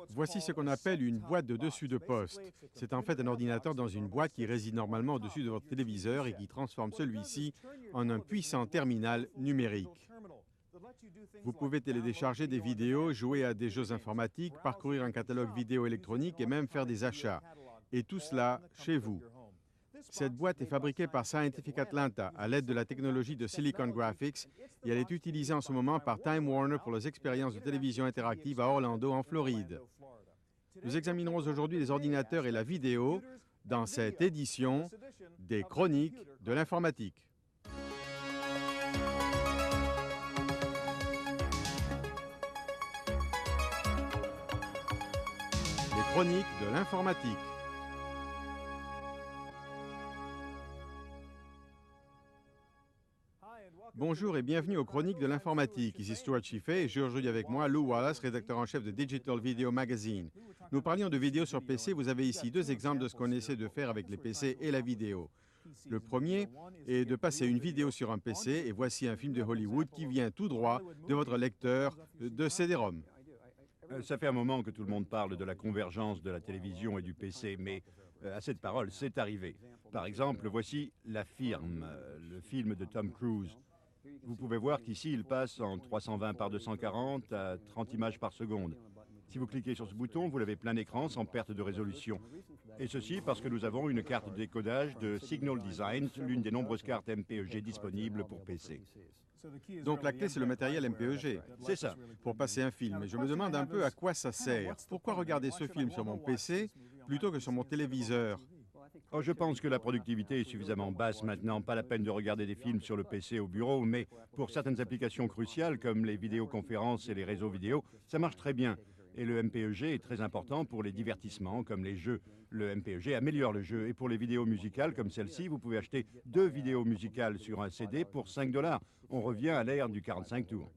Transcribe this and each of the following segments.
Voici ce qu'on appelle une boîte de dessus de poste. C'est en fait un ordinateur dans une boîte qui réside normalement au-dessus de votre téléviseur et qui transforme celui-ci en un puissant terminal numérique. Vous pouvez télécharger des vidéos, jouer à des jeux informatiques, parcourir un catalogue vidéo électronique et même faire des achats. Et tout cela chez vous. Cette boîte est fabriquée par Scientific Atlanta à l'aide de la technologie de Silicon Graphics et elle est utilisée en ce moment par Time Warner pour les expériences de télévision interactive à Orlando, en Floride. Nous examinerons aujourd'hui les ordinateurs et la vidéo dans cette édition des Chroniques de l'informatique. Les Chroniques de l'informatique. Bonjour et bienvenue aux Chroniques de l'informatique. Ici Stuart Chiffet et j'ai aujourd'hui avec moi Lou Wallace, rédacteur en chef de Digital Video Magazine. Nous parlions de vidéo sur PC. Vous avez ici deux exemples de ce qu'on essaie de faire avec les PC et la vidéo. Le premier est de passer une vidéo sur un PC et voici un film de Hollywood qui vient tout droit de votre lecteur de CD-ROM. Ça fait un moment que tout le monde parle de la convergence de la télévision et du PC, mais à cette parole, c'est arrivé. Par exemple, voici La Firme, le film de Tom Cruise. Vous pouvez voir qu'ici, il passe en 320 par 240 à 30 images par seconde. Si vous cliquez sur ce bouton, vous l'avez plein écran sans perte de résolution. Et ceci parce que nous avons une carte de décodage de Signal Design, l'une des nombreuses cartes MPEG disponibles pour PC. Donc la clé, c'est le matériel MPEG. C'est ça. Pour passer un film. Et je me demande un peu à quoi ça sert. Pourquoi regarder ce film sur mon PC plutôt que sur mon téléviseur? Oh, je pense que la productivité est suffisamment basse maintenant, pas la peine de regarder des films sur le PC au bureau, mais pour certaines applications cruciales comme les vidéoconférences et les réseaux vidéo, ça marche très bien. Et le MPEG est très important pour les divertissements comme les jeux. Le MPEG améliore le jeu. Et pour les vidéos musicales comme celle-ci, vous pouvez acheter 2 vidéos musicales sur un CD pour 5 $. On revient à l'ère du 45 tours.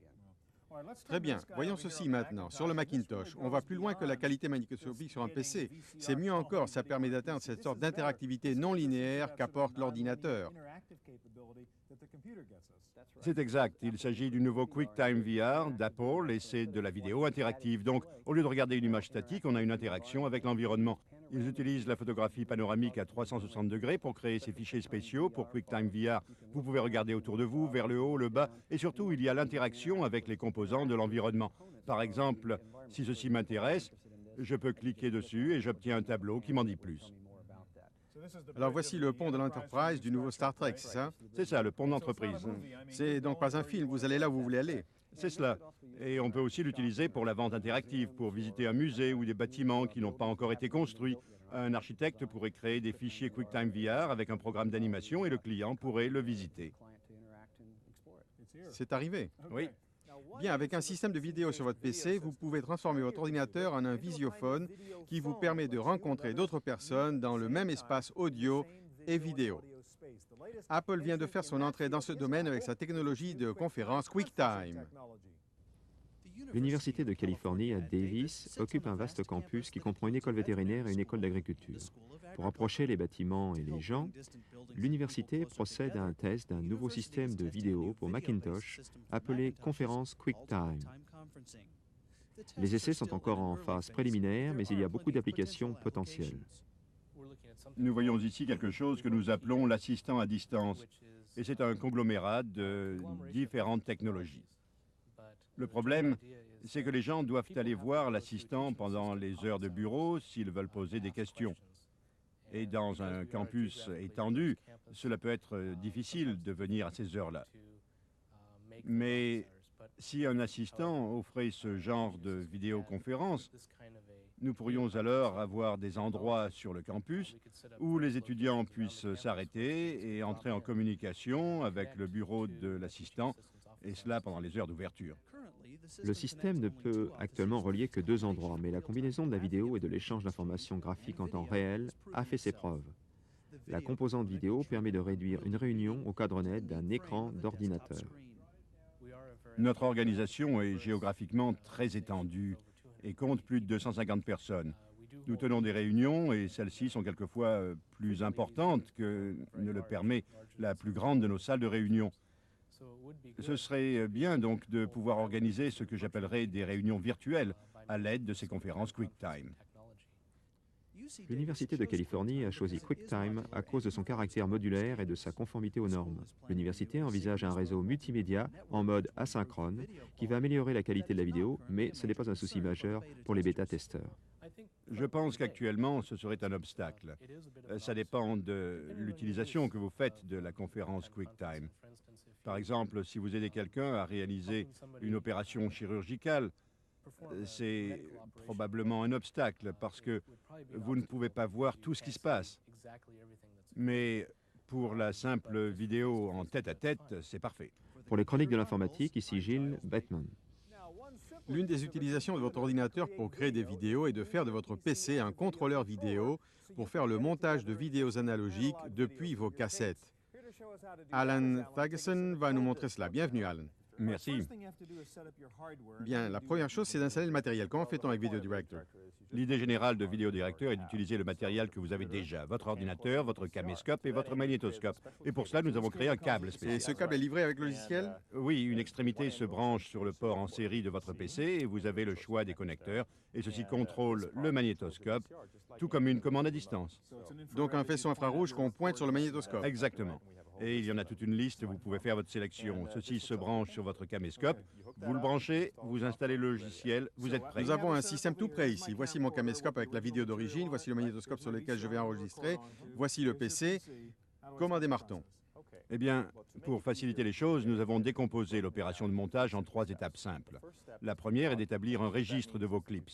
Très bien. Voyons ceci maintenant. Sur le Macintosh, on va plus loin que la qualité magnétoscopique sur un PC. C'est mieux encore, ça permet d'atteindre cette sorte d'interactivité non linéaire qu'apporte l'ordinateur. C'est exact. Il s'agit du nouveau QuickTime VR d'Apple et c'est de la vidéo interactive. Donc, au lieu de regarder une image statique, on a une interaction avec l'environnement. Ils utilisent la photographie panoramique à 360 degrés pour créer ces fichiers spéciaux. Pour QuickTime VR, vous pouvez regarder autour de vous, vers le haut, le bas, et surtout, il y a l'interaction avec les composants de l'environnement. Par exemple, si ceci m'intéresse, je peux cliquer dessus et j'obtiens un tableau qui m'en dit plus. Alors voici le pont de l'Enterprise du nouveau Star Trek, c'est ça? C'est ça, le pont d'entreprise. C'est donc pas un film, vous allez là où vous voulez aller. C'est cela. Et on peut aussi l'utiliser pour la vente interactive, pour visiter un musée ou des bâtiments qui n'ont pas encore été construits. Un architecte pourrait créer des fichiers QuickTime VR avec un programme d'animation et le client pourrait le visiter. C'est arrivé. Oui. Bien, avec un système de vidéo sur votre PC, vous pouvez transformer votre ordinateur en un visiophone qui vous permet de rencontrer d'autres personnes dans le même espace audio et vidéo. Apple vient de faire son entrée dans ce domaine avec sa technologie de conférence QuickTime. L'Université de Californie à Davis occupe un vaste campus qui comprend une école vétérinaire et une école d'agriculture. Pour approcher les bâtiments et les gens, l'université procède à un test d'un nouveau système de vidéo pour Macintosh appelé Conférence QuickTime. Les essais sont encore en phase préliminaire, mais il y a beaucoup d'applications potentielles. Nous voyons ici quelque chose que nous appelons l'assistant à distance. Et c'est un conglomérat de différentes technologies. Le problème, c'est que les gens doivent aller voir l'assistant pendant les heures de bureau s'ils veulent poser des questions. Et dans un campus étendu, cela peut être difficile de venir à ces heures-là. Mais si un assistant offrait ce genre de vidéoconférence, nous pourrions alors avoir des endroits sur le campus où les étudiants puissent s'arrêter et entrer en communication avec le bureau de l'assistant, et cela pendant les heures d'ouverture. Le système ne peut actuellement relier que 2 endroits, mais la combinaison de la vidéo et de l'échange d'informations graphiques en temps réel a fait ses preuves. La composante vidéo permet de réduire une réunion au cadre net d'un écran d'ordinateur. Notre organisation est géographiquement très étendue et compte plus de 250 personnes. Nous tenons des réunions et celles-ci sont quelquefois plus importantes que ne le permet la plus grande de nos salles de réunion. Ce serait bien donc de pouvoir organiser ce que j'appellerais des réunions virtuelles à l'aide de ces conférences QuickTime. L'Université de Californie a choisi QuickTime à cause de son caractère modulaire et de sa conformité aux normes. L'université envisage un réseau multimédia en mode asynchrone qui va améliorer la qualité de la vidéo, mais ce n'est pas un souci majeur pour les bêta-testeurs. Je pense qu'actuellement, ce serait un obstacle. Ça dépend de l'utilisation que vous faites de la conférence QuickTime. Par exemple, si vous aidez quelqu'un à réaliser une opération chirurgicale, c'est probablement un obstacle parce que vous ne pouvez pas voir tout ce qui se passe. Mais pour la simple vidéo en tête-à-tête, c'est parfait. Pour les chroniques de l'informatique, ici Gilles Bettman. L'une des utilisations de votre ordinateur pour créer des vidéos est de faire de votre PC un contrôleur vidéo pour faire le montage de vidéos analogiques depuis vos cassettes. Alan Thagson va nous montrer cela. Bienvenue, Alan. Merci. Bien, la première chose, c'est d'installer le matériel. Comment fait-on avec Video Director? L'idée générale de Video Director est d'utiliser le matériel que vous avez déjà, votre ordinateur, votre caméscope et votre magnétoscope. Et pour cela, nous avons créé un câble spécial. Et ce câble est livré avec le logiciel? Oui, une extrémité se branche sur le port en série de votre PC et vous avez le choix des connecteurs. Et ceci contrôle le magnétoscope, tout comme une commande à distance. Donc un faisceau infrarouge qu'on pointe sur le magnétoscope. Exactement. Et il y en a toute une liste, vous pouvez faire votre sélection. Ceci se branche sur votre caméscope, vous le branchez, vous installez le logiciel, vous êtes prêt. Nous avons un système tout prêt ici. Voici mon caméscope avec la vidéo d'origine, voici le magnétoscope sur lequel je vais enregistrer, voici le PC. Comment démarre-t-on? Eh bien, pour faciliter les choses, nous avons décomposé l'opération de montage en 3 étapes simples. La première est d'établir un registre de vos clips.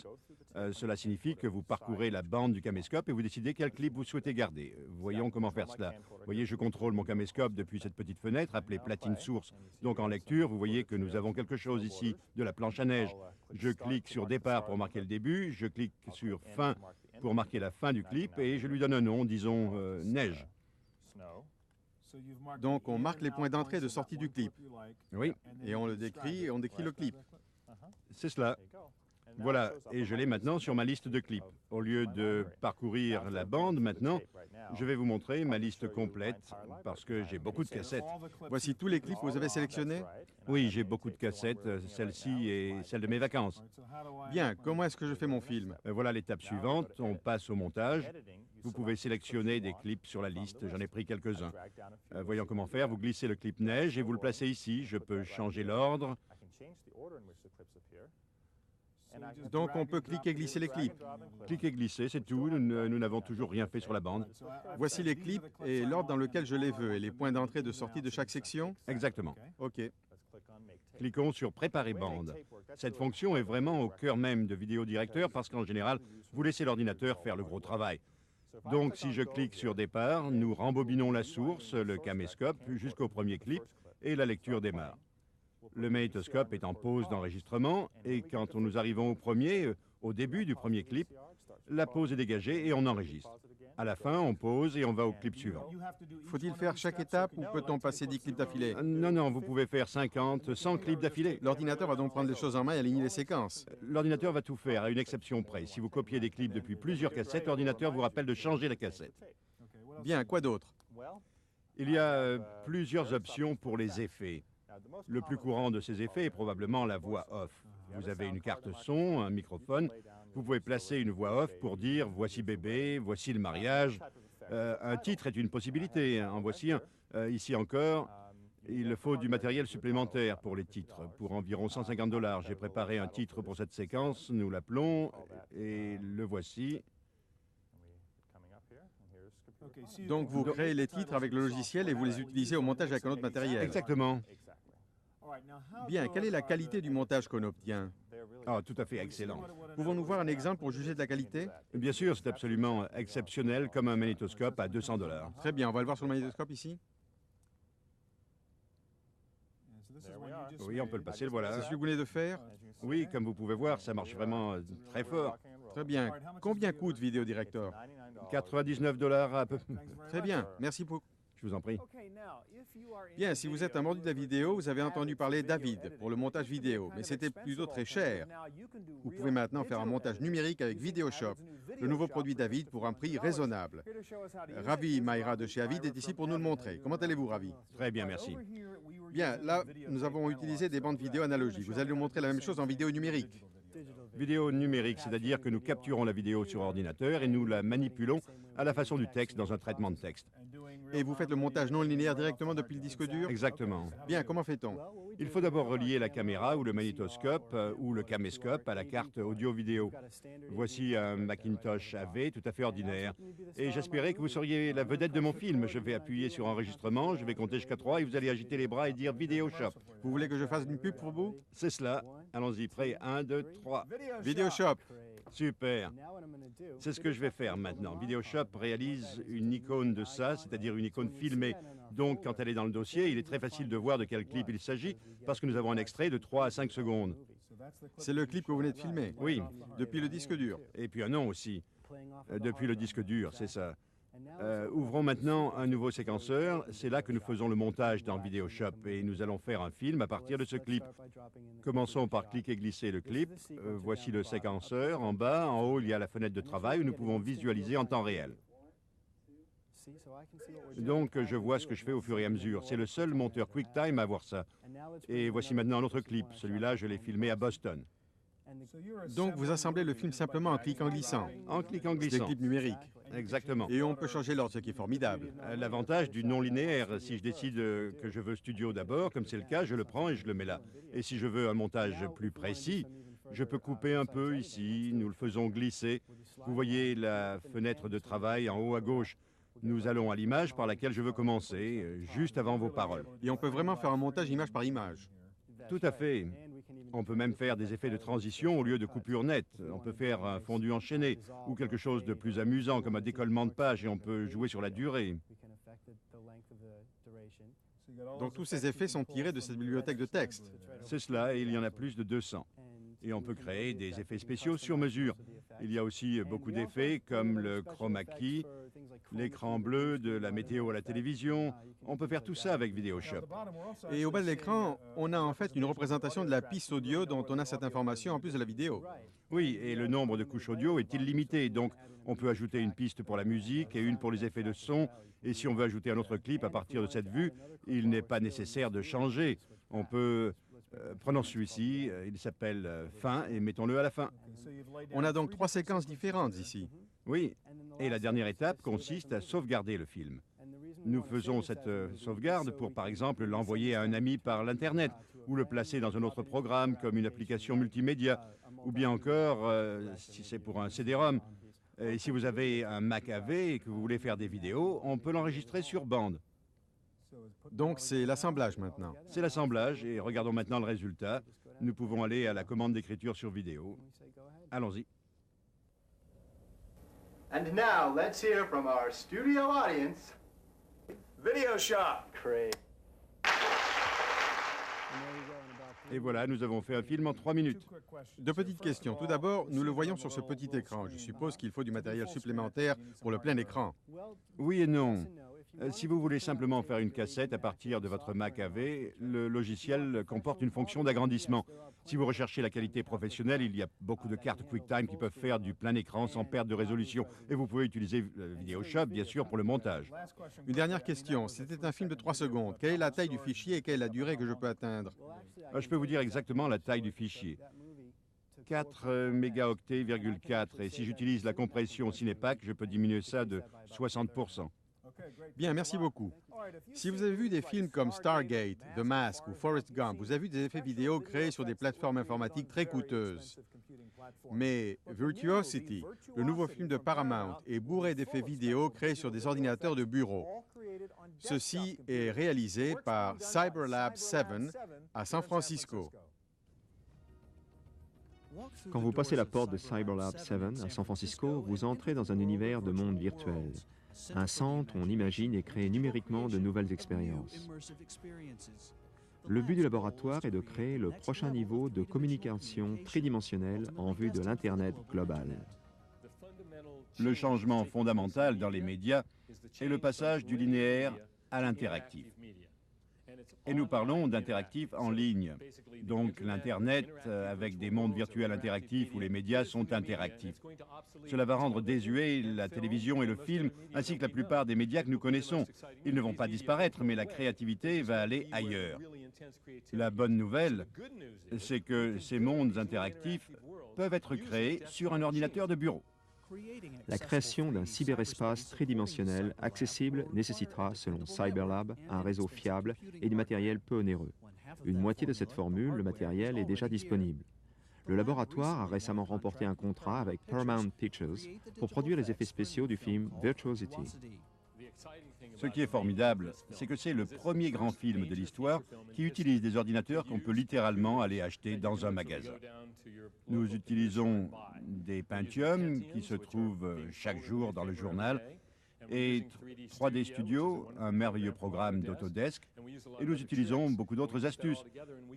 Cela signifie que vous parcourez la bande du caméscope et vous décidez quel clip vous souhaitez garder. Voyons comment faire cela. Vous voyez, je contrôle mon caméscope depuis cette petite fenêtre appelée platine source. Donc en lecture, vous voyez que nous avons quelque chose ici de la planche à neige. Je clique sur départ pour marquer le début, je clique sur fin pour marquer la fin du clip et je lui donne un nom, disons neige. Donc on marque les points d'entrée et de sortie du clip. Oui, Et on le décrit, et on décrit le clip. c'est cela. Voilà, et je l'ai maintenant sur ma liste de clips. Au lieu de parcourir la bande maintenant, je vais vous montrer ma liste complète parce que j'ai beaucoup de cassettes. Voici tous les clips que vous avez sélectionnés. Oui, j'ai beaucoup de cassettes, celle-ci et celle de mes vacances. Bien, comment est-ce que je fais mon film? Voilà l'étape suivante, on passe au montage. Vous pouvez sélectionner des clips sur la liste, j'en ai pris quelques-uns. Voyons comment faire, vous glissez le clip neige et vous le placez ici. Je peux changer l'ordre. Donc on peut cliquer et glisser les clips. Cliquez, glisser, c'est tout. Nous n'avons toujours rien fait sur la bande. Voici les clips et l'ordre dans lequel je les veux et les points d'entrée et de sortie de chaque section. Exactement. OK. Cliquons sur Préparer bande. Cette fonction est vraiment au cœur même de Video Director parce qu'en général, vous laissez l'ordinateur faire le gros travail. Donc si je clique sur Départ, nous rembobinons la source, le caméscope, jusqu'au premier clip et la lecture démarre. Le magnétoscope est en pause d'enregistrement et quand nous arrivons au premier, au début du premier clip, la pause est dégagée et on enregistre. À la fin, on pause et on va au clip suivant. Faut-il faire chaque étape ou peut-on passer 10 clips d'affilée? Non, non, vous pouvez faire 50, 100 clips d'affilée. L'ordinateur va donc prendre les choses en main et aligner les séquences. L'ordinateur va tout faire, à une exception près. Si vous copiez des clips depuis plusieurs cassettes, l'ordinateur vous rappelle de changer la cassette. Bien, quoi d'autre? Il y a plusieurs options pour les effets. Le plus courant de ces effets est probablement la voix off. Vous avez une carte son, un microphone. Vous pouvez placer une voix off pour dire « voici bébé, voici le mariage ». Un titre est une possibilité, en voici un. Ici encore, il faut du matériel supplémentaire pour les titres, pour environ $150. J'ai préparé un titre pour cette séquence, nous l'appelons, et le voici. Donc vous créez les titres avec le logiciel et vous les utilisez au montage avec un autre matériel. Exactement. Bien, quelle est la qualité du montage qu'on obtient? Ah, tout à fait excellent. Pouvons-nous voir un exemple pour juger de la qualité? Bien sûr, c'est absolument exceptionnel, comme un magnétoscope à $200. Très bien, on va le voir sur le magnétoscope ici. Oui, on peut le passer, le voilà. C'est celui que vous venez de faire? Oui, comme vous pouvez voir, ça marche vraiment très fort. Très bien. Combien coûte Video Director? $99 à peu près. Très bien, merci beaucoup. Je vous en prie. Bien, si vous êtes un mordu de la vidéo, vous avez entendu parler d'Avid pour le montage vidéo, mais c'était plutôt très cher. Vous pouvez maintenant faire un montage numérique avec VideoShop, le nouveau produit d'Avid pour un prix raisonnable. Ravi Mayra de chez Avid est ici pour nous le montrer. Comment allez-vous, Ravi? Très bien, merci. Bien, là, nous avons utilisé des bandes vidéo analogiques. Vous allez nous montrer la même chose en vidéo numérique. Vidéo numérique, c'est-à-dire que nous capturons la vidéo sur ordinateur et nous la manipulons à la façon du texte dans un traitement de texte. Et vous faites le montage non linéaire directement depuis le disque dur? Exactement. Bien, comment fait-on? Il faut d'abord relier la caméra ou le magnétoscope ou le caméscope à la carte audio-vidéo. Voici un Macintosh AV tout à fait ordinaire. Et j'espérais que vous seriez la vedette de mon film. Je vais appuyer sur enregistrement, je vais compter jusqu'à 3 et vous allez agiter les bras et dire Vidéo Shop. Vous voulez que je fasse une pub pour vous? C'est cela. Allons-y, prêt. 1, 2, 3. Video Shop. Super. C'est ce que je vais faire maintenant. Vidéoshop réalise une icône de ça, c'est-à-dire une icône filmée. Donc, quand elle est dans le dossier, il est très facile de voir de quel clip il s'agit, parce que nous avons un extrait de 3 à 5 secondes. C'est le clip que vous venez de filmer? Oui. Depuis le disque dur? Et puis un nom aussi. Depuis le disque dur, c'est ça. Ouvrons maintenant un nouveau séquenceur. C'est là que nous faisons le montage dans Vidéoshop et nous allons faire un film à partir de ce clip. Commençons par cliquer et glisser le clip. Voici le séquenceur. En bas, en haut, il y a la fenêtre de travail où nous pouvons visualiser en temps réel. Donc, je vois ce que je fais au fur et à mesure. C'est le seul monteur QuickTime à avoir ça. Et voici maintenant un autre clip. Celui-là, je l'ai filmé à Boston. Donc vous assemblez le film simplement en cliquant glissant? En cliquant C'est des glissant. clips numériques. Exactement. Et on peut changer l'ordre, ce qui est formidable. L'avantage du non-linéaire, si je décide que je veux studio d'abord, comme c'est le cas, je le prends et je le mets là. Et si je veux un montage plus précis, je peux couper un peu ici, nous le faisons glisser. Vous voyez la fenêtre de travail en haut à gauche. Nous allons à l'image par laquelle je veux commencer, juste avant vos paroles. Et on peut vraiment faire un montage image par image. Tout à fait. On peut même faire des effets de transition au lieu de coupure nette. On peut faire un fondu enchaîné ou quelque chose de plus amusant comme un décollement de page et on peut jouer sur la durée. Donc tous ces effets sont tirés de cette bibliothèque de texte. C'est cela et il y en a plus de 200. Et on peut créer des effets spéciaux sur mesure. Il y a aussi beaucoup d'effets comme le chroma key, l'écran bleu de la météo à la télévision. On peut faire tout ça avec Vidéoshop. Et au bas de l'écran, on a en fait une représentation de la piste audio dont on a cette information en plus de la vidéo. Oui, et le nombre de couches audio est illimité, donc on peut ajouter une piste pour la musique et une pour les effets de son. Et si on veut ajouter un autre clip à partir de cette vue, il n'est pas nécessaire de changer. On peut... prenons celui-ci, il s'appelle Fin, et mettons-le à la fin. On a donc 3 séquences différentes ici. Oui, et la dernière étape consiste à sauvegarder le film. Nous faisons cette sauvegarde pour, par exemple, l'envoyer à un ami par l'Internet ou le placer dans un autre programme comme une application multimédia, ou bien encore, si c'est pour un CD-ROM. Et si vous avez un Mac AV et que vous voulez faire des vidéos, on peut l'enregistrer sur bande. Donc c'est l'assemblage maintenant. C'est l'assemblage et regardons maintenant le résultat. Nous pouvons aller à la commande d'écriture sur vidéo. Allons-y. And now, let's hear from our studio audience. Vidéoshop. Et voilà, nous avons fait un film en 3 minutes. 2 petites questions. Tout d'abord, nous le voyons sur ce petit écran. Je suppose qu'il faut du matériel supplémentaire pour le plein écran. Oui et non. Si vous voulez simplement faire une cassette à partir de votre Mac AV, le logiciel comporte une fonction d'agrandissement. Si vous recherchez la qualité professionnelle, il y a beaucoup de cartes QuickTime qui peuvent faire du plein écran sans perte de résolution. Et vous pouvez utiliser Vidéoshop, bien sûr, pour le montage. Une dernière question. C'était un film de 3 secondes. Quelle est la taille du fichier et quelle est la durée que je peux atteindre? Je peux vous dire exactement la taille du fichier. 4 mégaoctets,4. Et si j'utilise la compression Cinepack, je peux diminuer ça de 60%. Bien, merci beaucoup. Si vous avez vu des films comme Stargate, The Mask ou Forrest Gump, vous avez vu des effets vidéo créés sur des plateformes informatiques très coûteuses. Mais Virtuosity, le nouveau film de Paramount, est bourré d'effets vidéo créés sur des ordinateurs de bureau. Ceci est réalisé par Cyberlab 7 à San Francisco. Quand vous passez la porte de Cyberlab 7 à San Francisco, vous entrez dans un univers de monde virtuel. Un centre où on imagine et crée numériquement de nouvelles expériences. Le but du laboratoire est de créer le prochain niveau de communication tridimensionnelle en vue de l'Internet global. Le changement fondamental dans les médias est le passage du linéaire à l'interactif. Et nous parlons d'interactif en ligne. Donc l'Internet avec des mondes virtuels interactifs où les médias sont interactifs. Cela va rendre désuet la télévision et le film, ainsi que la plupart des médias que nous connaissons. Ils ne vont pas disparaître, mais la créativité va aller ailleurs. La bonne nouvelle, c'est que ces mondes interactifs peuvent être créés sur un ordinateur de bureau. La création d'un cyberespace tridimensionnel accessible nécessitera, selon Cyberlab, un réseau fiable et du matériel peu onéreux. Une moitié de cette formule, le matériel, est déjà disponible. Le laboratoire a récemment remporté un contrat avec Paramount Pictures pour produire les effets spéciaux du film Virtuosity. Ce qui est formidable, c'est que c'est le premier grand film de l'histoire qui utilise des ordinateurs qu'on peut littéralement aller acheter dans un magasin. Nous utilisons des Pentium qui se trouvent chaque jour dans le journal et 3D Studio, un merveilleux programme d'Autodesk, et nous utilisons beaucoup d'autres astuces.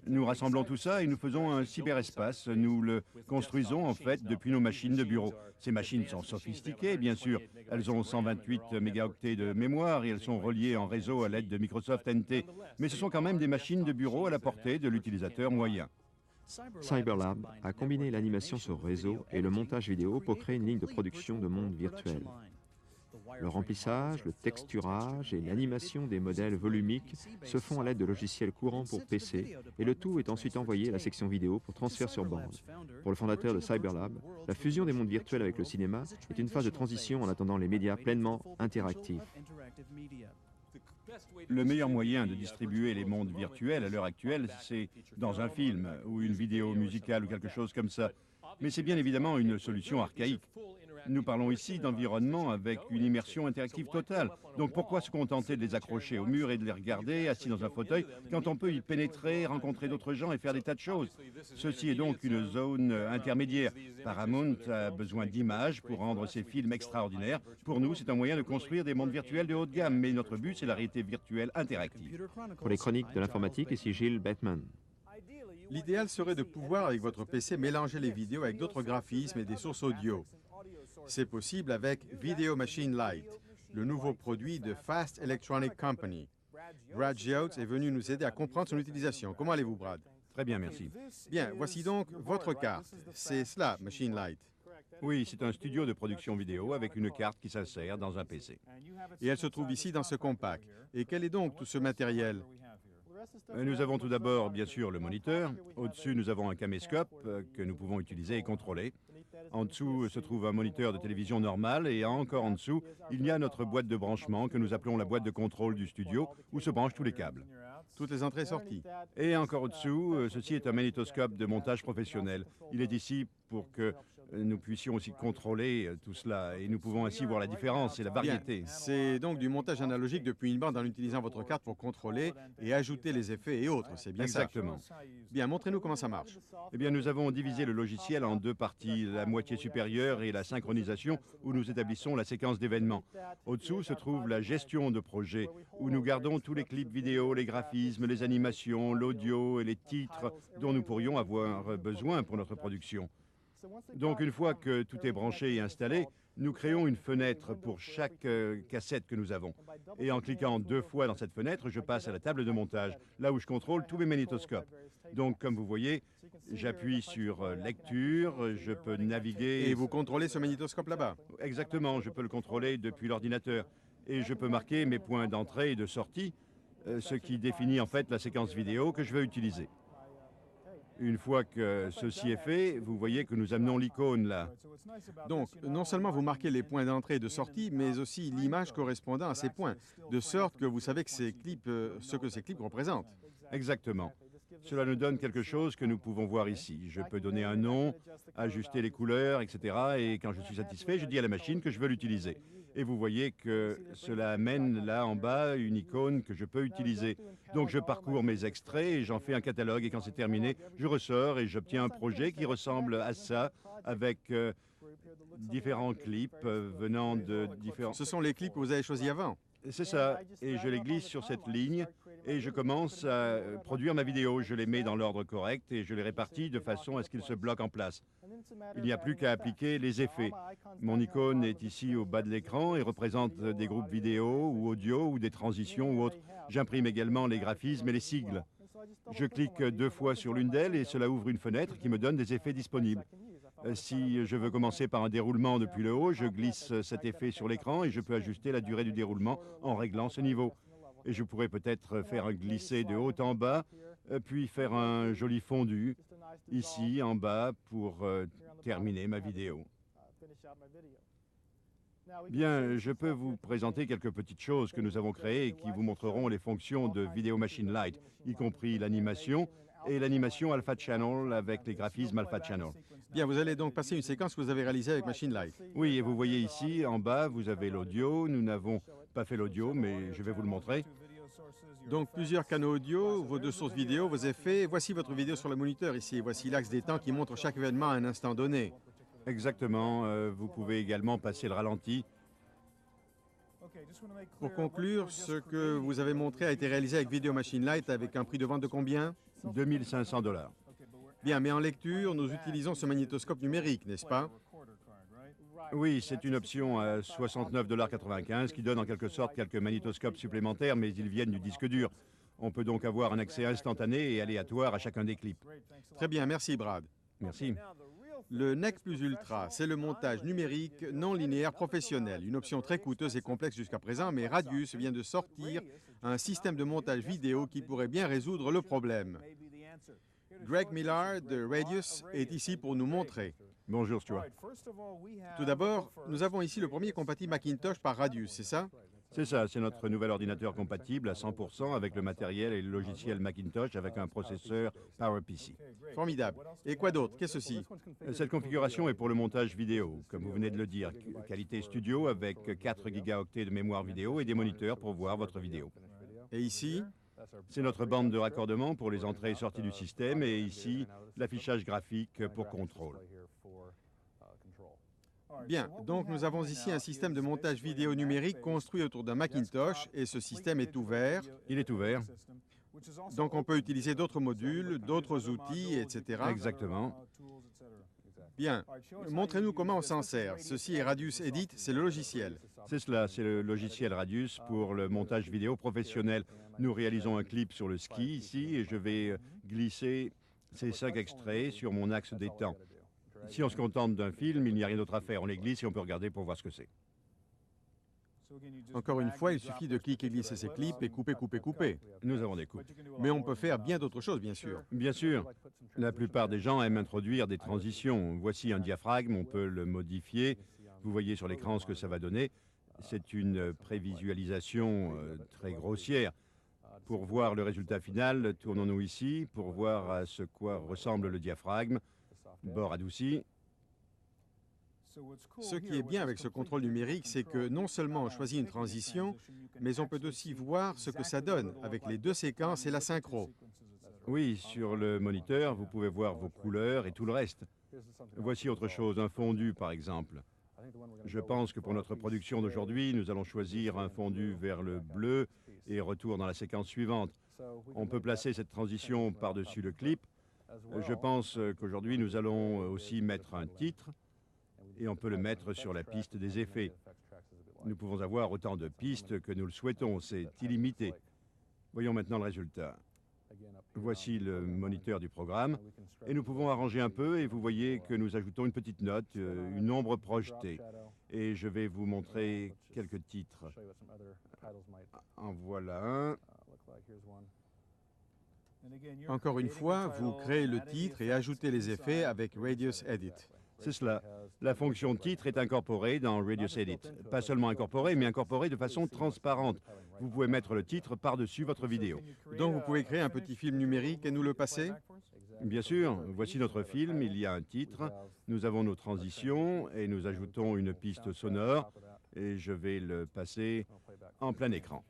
Nous rassemblons tout ça et nous faisons un cyberespace. Nous le construisons en fait depuis nos machines de bureau. Ces machines sont sophistiquées, bien sûr. Elles ont 128 mégaoctets de mémoire et elles sont reliées en réseau à l'aide de Microsoft NT. Mais ce sont quand même des machines de bureau à la portée de l'utilisateur moyen. Cyberlab a combiné l'animation sur réseau et le montage vidéo pour créer une ligne de production de monde virtuel. Le remplissage, le texturage et l'animation des modèles volumiques se font à l'aide de logiciels courants pour PC et le tout est ensuite envoyé à la section vidéo pour transfert sur bande. Pour le fondateur de Cyberlab, la fusion des mondes virtuels avec le cinéma est une phase de transition en attendant les médias pleinement interactifs. Le meilleur moyen de distribuer les mondes virtuels à l'heure actuelle, c'est dans un film ou une vidéo musicale ou quelque chose comme ça. Mais c'est bien évidemment une solution archaïque. Nous parlons ici d'environnement avec une immersion interactive totale. Donc pourquoi se contenter de les accrocher au mur et de les regarder assis dans un fauteuil quand on peut y pénétrer, rencontrer d'autres gens et faire des tas de choses? Ceci est donc une zone intermédiaire. Paramount a besoin d'images pour rendre ses films extraordinaires. Pour nous, c'est un moyen de construire des mondes virtuels de haut de gamme, mais notre but, c'est la réalité virtuelle interactive. Pour les chroniques de l'informatique, ici Gilles Bettman. L'idéal serait de pouvoir, avec votre PC, mélanger les vidéos avec d'autres graphismes et des sources audio. C'est possible avec Video Machine Lite, le nouveau produit de Fast Electronic Company. Brad Geotes est venu nous aider à comprendre son utilisation. Comment allez-vous, Brad? Très bien, merci. Bien, voici donc votre carte. C'est cela, Machine Lite. Oui, c'est un studio de production vidéo avec une carte qui s'insère dans un PC. Et elle se trouve ici dans ce compact. Et quel est donc tout ce matériel? Nous avons tout d'abord, bien sûr, le moniteur. Au-dessus, nous avons un caméscope que nous pouvons utiliser et contrôler. En dessous se trouve un moniteur de télévision normal et encore en dessous, il y a notre boîte de branchement que nous appelons la boîte de contrôle du studio où se branchent tous les câbles. Toutes les entrées et sorties. Et encore au-dessous, ceci est un magnétoscope de montage professionnel. Il est ici pour que nous puissions aussi contrôler tout cela et nous pouvons ainsi voir la différence et la variété. C'est donc du montage analogique depuis une bande en utilisant votre carte pour contrôler et ajouter les effets et autres, c'est bien ça? Exactement. Bien, montrez-nous comment ça marche. Eh bien, nous avons divisé le logiciel en deux parties, la moitié supérieure et la synchronisation, où nous établissons la séquence d'événements. Au-dessous se trouve la gestion de projet, où nous gardons tous les clips vidéo, les graphismes, les animations, l'audio et les titres dont nous pourrions avoir besoin pour notre production. Donc, une fois que tout est branché et installé, nous créons une fenêtre pour chaque cassette que nous avons. Et en cliquant 2 fois dans cette fenêtre, je passe à la table de montage, là où je contrôle tous mes magnétoscopes. Donc, comme vous voyez, j'appuie sur lecture, je peux naviguer... Et vous contrôlez ce magnétoscope là-bas? Exactement, je peux le contrôler depuis l'ordinateur. Et je peux marquer mes points d'entrée et de sortie, ce qui définit en fait la séquence vidéo que je veux utiliser. Une fois que ceci est fait, vous voyez que nous amenons l'icône là. Donc, non seulement vous marquez les points d'entrée et de sortie, mais aussi l'image correspondant à ces points, de sorte que vous savez que ce que ces clips représentent. Exactement. Cela nous donne quelque chose que nous pouvons voir ici. Je peux donner un nom, ajuster les couleurs, etc. Et quand je suis satisfait, je dis à la machine que je veux l'utiliser. Et vous voyez que cela amène là en bas une icône que je peux utiliser. Donc je parcours mes extraits et j'en fais un catalogue et quand c'est terminé, je ressors et j'obtiens un projet qui ressemble à ça avec différents clips venant de différents... Ce sont les clips que vous avez choisis avant? C'est ça, et je les glisse sur cette ligne et je commence à produire ma vidéo. Je les mets dans l'ordre correct et je les répartis de façon à ce qu'ils se bloquent en place. Il n'y a plus qu'à appliquer les effets. Mon icône est ici au bas de l'écran et représente des groupes vidéo ou audio ou des transitions ou autres. J'imprime également les graphismes et les sigles. Je clique 2 fois sur l'une d'elles et cela ouvre une fenêtre qui me donne des effets disponibles. Si je veux commencer par un déroulement depuis le haut, je glisse cet effet sur l'écran et je peux ajuster la durée du déroulement en réglant ce niveau. Et je pourrais peut-être faire un glisser de haut en bas, puis faire un joli fondu ici en bas pour terminer ma vidéo. Bien, je peux vous présenter quelques petites choses que nous avons créées et qui vous montreront les fonctions de Video Machine Lite, y compris l'animation et l'animation Alpha Channel avec les graphismes Alpha Channel. Bien, vous allez donc passer une séquence que vous avez réalisée avec Machine Lite. Oui, et vous voyez ici, en bas, vous avez l'audio. Nous n'avons pas fait l'audio, mais je vais vous le montrer. Donc plusieurs canaux audio, vos deux sources vidéo, vos effets. Voici votre vidéo sur le moniteur ici. Voici l'axe des temps qui montre chaque événement à un instant donné. Exactement, vous pouvez également passer le ralenti. Pour conclure, ce que vous avez montré a été réalisé avec Video Machine Lite avec un prix de vente de combien? 2500 $. Bien, mais en lecture, nous utilisons ce magnétoscope numérique, n'est-ce pas? Oui, c'est une option à 69,95 $ qui donne en quelque sorte quelques magnétoscopes supplémentaires, mais ils viennent du disque dur. On peut donc avoir un accès instantané et aléatoire à chacun des clips. Très bien, merci Brad. Merci. Le NEC Plus Ultra, c'est le montage numérique non linéaire professionnel, une option très coûteuse et complexe jusqu'à présent, mais Radius vient de sortir un système de montage vidéo qui pourrait bien résoudre le problème. Greg Millard de Radius est ici pour nous montrer. Bonjour Stuart. Tout d'abord, nous avons ici le premier compatible Macintosh par Radius, c'est ça? C'est ça, c'est notre nouvel ordinateur compatible à 100% avec le matériel et le logiciel Macintosh avec un processeur PowerPC. Formidable. Et quoi d'autre? Qu'est-ce ci? Cette configuration est pour le montage vidéo, comme vous venez de le dire, qualité studio avec 4 gigaoctets de mémoire vidéo et des moniteurs pour voir votre vidéo. Et ici? C'est notre bande de raccordement pour les entrées et sorties du système et ici, l'affichage graphique pour contrôle. Bien, donc nous avons ici un système de montage vidéo numérique construit autour d'un Macintosh et ce système est ouvert. Il est ouvert. Donc on peut utiliser d'autres modules, d'autres outils, etc. Exactement. Bien, montrez-nous comment on s'en sert. Ceci est Radius Edit, c'est le logiciel. C'est cela, c'est le logiciel Radius pour le montage vidéo professionnel. Nous réalisons un clip sur le ski ici et je vais glisser ces 5 extraits sur mon axe des temps. Si on se contente d'un film, il n'y a rien d'autre à faire. On les glisse et on peut regarder pour voir ce que c'est. Encore une fois, il suffit de cliquer, glisser ces clips et couper, couper, couper. Nous avons des coupes. Mais on peut faire bien d'autres choses, bien sûr. Bien sûr, la plupart des gens aiment introduire des transitions. Voici un diaphragme, on peut le modifier. Vous voyez sur l'écran ce que ça va donner. C'est une prévisualisation très grossière. Pour voir le résultat final, tournons-nous ici pour voir à ce quoi ressemble le diaphragme. Bord adouci. Ce qui est bien avec ce contrôle numérique, c'est que non seulement on choisit une transition, mais on peut aussi voir ce que ça donne avec les deux séquences et la synchro. Oui, sur le moniteur, vous pouvez voir vos couleurs et tout le reste. Voici autre chose, un fondu par exemple. Je pense que pour notre production d'aujourd'hui, nous allons choisir un fondu vers le bleu et retour dans la séquence suivante. On peut placer cette transition par-dessus le clip. Je pense qu'aujourd'hui, nous allons aussi mettre un titre et on peut le mettre sur la piste des effets. Nous pouvons avoir autant de pistes que nous le souhaitons, c'est illimité. Voyons maintenant le résultat. Voici le moniteur du programme et nous pouvons arranger un peu et vous voyez que nous ajoutons une petite note, une ombre projetée. Et je vais vous montrer quelques titres. En voilà un. Encore une fois, vous créez le titre et ajoutez les effets avec Radius Edit. C'est cela. La fonction titre est incorporée dans Radius Edit. Pas seulement incorporée, mais incorporée de façon transparente. Vous pouvez mettre le titre par-dessus votre vidéo. Donc vous pouvez créer un petit film numérique et nous le passer? Bien sûr, voici notre film, il y a un titre, nous avons nos transitions et nous ajoutons une piste sonore et je vais le passer en plein écran.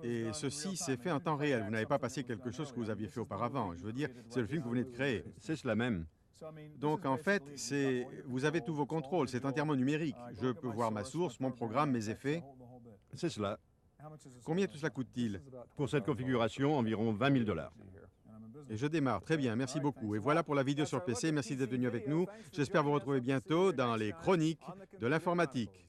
Et ceci s'est fait en temps réel. Vous n'avez pas passé quelque chose que vous aviez fait auparavant. Je veux dire, c'est le film que vous venez de créer. C'est cela même. Donc en fait, vous avez tous vos contrôles, c'est entièrement numérique. Je peux voir ma source, mon programme, mes effets. C'est cela. Combien tout cela coûte-t-il? Pour cette configuration, environ 20 000 $. Et je démarre. Très bien, merci beaucoup. Et voilà pour la vidéo sur PC. Merci d'être venu avec nous. J'espère vous retrouver bientôt dans les chroniques de l'informatique.